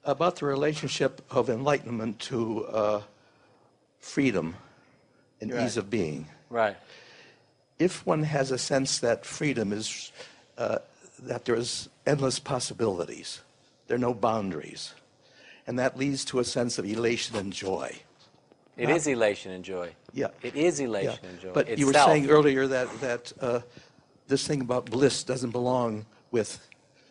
About the relationship of enlightenment to freedom and Right. ease of being. Right. If one has a sense that freedom is, that there's endless possibilities, there are no boundaries, and that leads to a sense of elation and joy. It is elation and joy. Yeah. It is Yeah. elation and joy. But you were Itself. saying earlier that this thing about bliss doesn't belong with,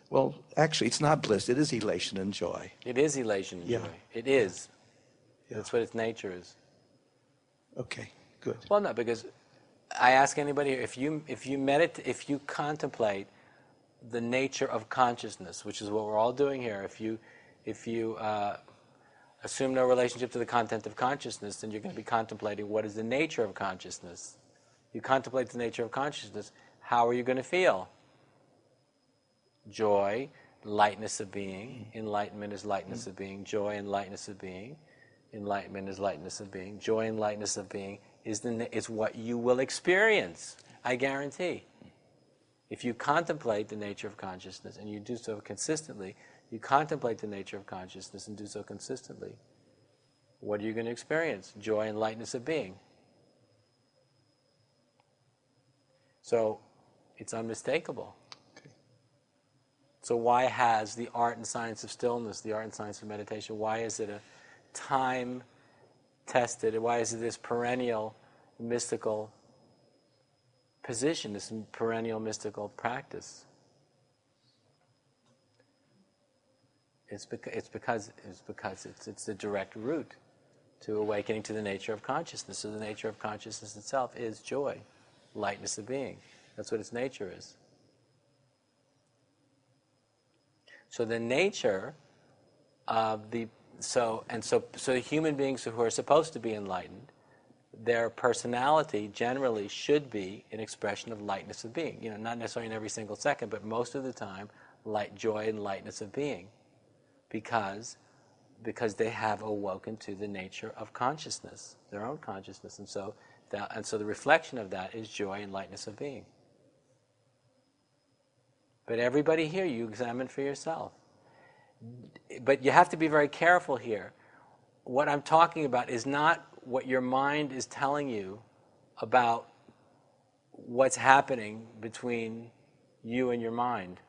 well, actually, it's not bliss. It is elation and joy. It is elation and Yeah. joy. It is. Yeah. That's what its nature is. Okay, good. Well, no, because I ask anybody here, if you contemplate the nature of consciousness, which is what we're all doing here, if you assume no relationship to the content of consciousness, then you're going to be contemplating what is the nature of consciousness. You contemplate the nature of consciousness, how are you going to feel? Joy, lightness of being. Enlightenment is lightness of being. Joy and lightness of being. Enlightenment is lightness of being. Joy and lightness of being is what you will experience, I guarantee. If you contemplate the nature of consciousness and you do so consistently, you contemplate the nature of consciousness and do so consistently, what are you going to experience? Joy and lightness of being. So it's unmistakable. Okay. So why has the art and science of stillness, the art and science of meditation, why is it a time-tested, why is it this perennial mystical position, this perennial mystical practice? It's because it's the direct route to awakening to the nature of consciousness. So the nature of consciousness itself is joy, lightness of being. That's what its nature is. So the nature of so human beings who are supposed to be enlightened, their personality generally should be an expression of lightness of being. Not necessarily in every single second, but most of the time, joy and lightness of being. Because they have awoken to the nature of consciousness, their own consciousness, and so the reflection of that is joy and lightness of being. But everybody here, you examine for yourself. But you have to be very careful here. What I'm talking about is not what your mind is telling you about what's happening between you and your mind.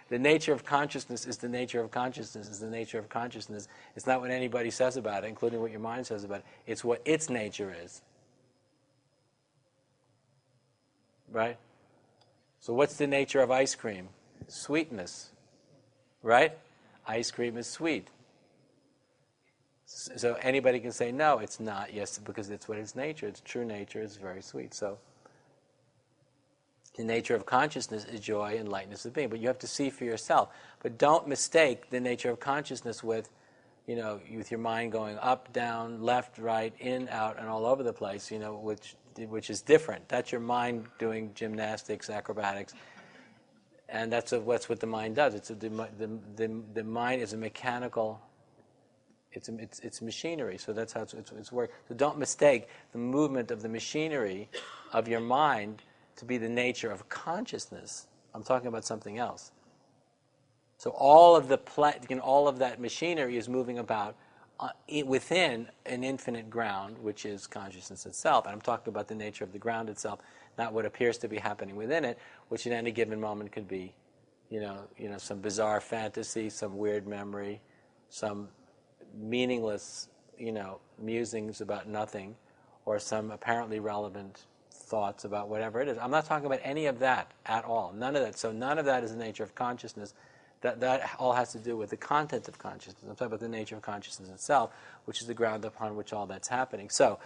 The nature of consciousness is the nature of consciousness, is the nature of consciousness. It's not what anybody says about it, including what your mind says about it. It's what its nature is. Right? So what's the nature of ice cream? Sweetness. Right? Ice cream is sweet. So anybody can say, no, it's not. Yes, because it's what its nature. Its true nature is very sweet. So the nature of consciousness is joy and lightness of being. But you have to see for yourself. But don't mistake the nature of consciousness with your mind going up, down, left, right, in, out, and all over the place, which is different. That's your mind doing gymnastics, acrobatics. And that's what the mind does. The mind is a mechanical, it's machinery. So that's how it's work. So don't mistake the movement of the machinery of your mind to be the nature of consciousness. I'm talking about something else. So all of that machinery is moving about within an infinite ground, which is consciousness itself. And I'm talking about the nature of the ground itself, not what appears to be happening within it, which at any given moment could be, some bizarre fantasy, some weird memory, some meaningless, musings about nothing, or some apparently relevant thoughts about whatever it is. I'm not talking about any of that at all. None of that. So none of that is the nature of consciousness. That all has to do with the content of consciousness. I'm talking about the nature of consciousness itself, which is the ground upon which all that's happening. So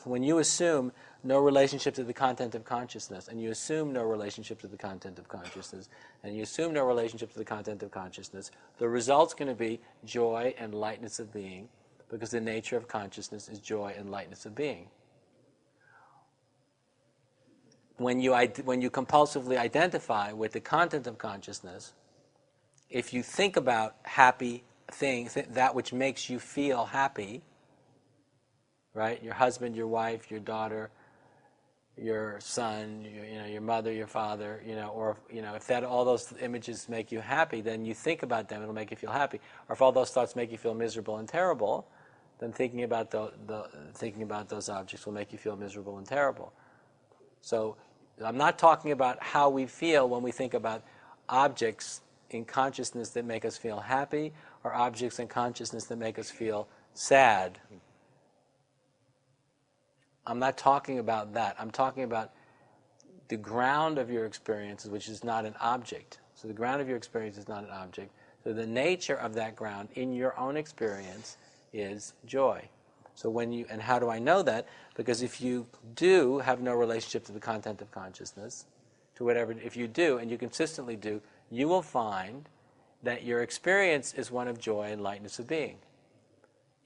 when you assume no relationship to the content of consciousness, and you assume no relationship to the content of consciousness, and you assume no relationship to the content of consciousness, the result's going to be joy and lightness of being, because the nature of consciousness is joy and lightness of being. When you compulsively identify with the content of consciousness, if you think about happy things, that which makes you feel happy, right? Your husband, your wife, your daughter, your son, your mother, your father, or if all those images make you happy, then you think about them, it'll make you feel happy. Or if all those thoughts make you feel miserable and terrible, then thinking about thinking about those objects will make you feel miserable and terrible. So I'm not talking about how we feel when we think about objects in consciousness that make us feel happy, or objects in consciousness that make us feel sad. I'm not talking about that. I'm talking about the ground of your experiences, which is not an object. So the ground of your experience is not an object. So the nature of that ground in your own experience is joy. So and how do I know that? Because if you do have no relationship to the content of consciousness, if you do, and you consistently do, you will find that your experience is one of joy and lightness of being.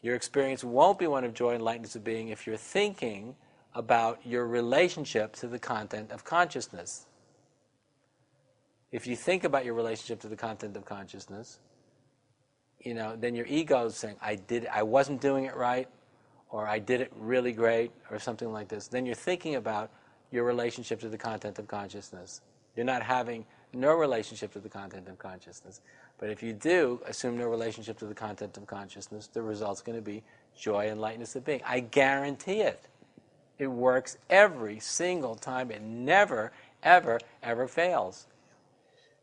Your experience won't be one of joy and lightness of being if you're thinking about your relationship to the content of consciousness. If you think about your relationship to the content of consciousness, then your ego is saying, I wasn't doing it right, or I did it really great, or something like this. Then you're thinking about your relationship to the content of consciousness. You're not having no relationship to the content of consciousness. But if you do assume no relationship to the content of consciousness, the result's going to be joy and lightness of being. I guarantee it. It works every single time. It never, ever, ever fails.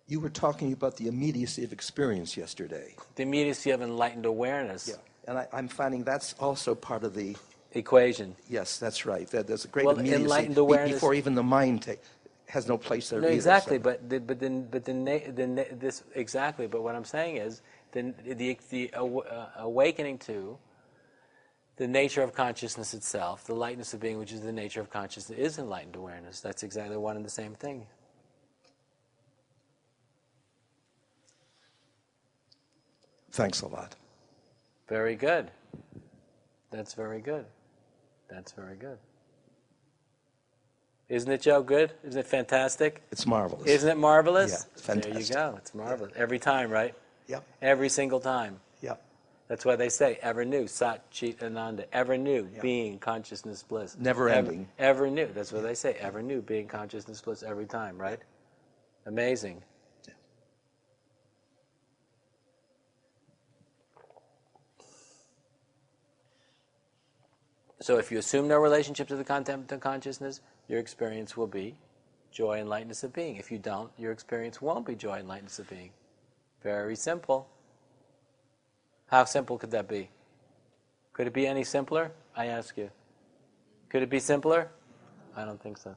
You were talking about the immediacy of experience yesterday. The immediacy of enlightened awareness. Yeah, and I'm finding that's also part of the equation. Yes, that's right. There's a great Enlightened immediacy awareness before even the mind has no place there. No, either, exactly. so. Exactly. But what I'm saying is, the awakening to the nature of consciousness itself, the lightness of being, which is the nature of consciousness, is enlightened awareness. That's exactly one and the same thing. Thanks a lot. Very good. That's very good. That's very good. Isn't it, Joe, good? Isn't it fantastic? It's marvelous. Isn't it marvelous? Yeah, it's fantastic. There you go. It's marvelous. Yeah. Every time, right? Yep. Every single time. Yep. That's why they say, ever new, Sat Chit Ananda. Ever new, Yep. being, consciousness, bliss. Never ending. Ever new. That's what they say. Ever new, being, consciousness, bliss every time, right? Amazing. Yeah. So if you assume no relationship to the content of consciousness, your experience will be joy and lightness of being. If you don't, your experience won't be joy and lightness of being. Very simple. How simple could that be? Could it be any simpler? I ask you. Could it be simpler? I don't think so.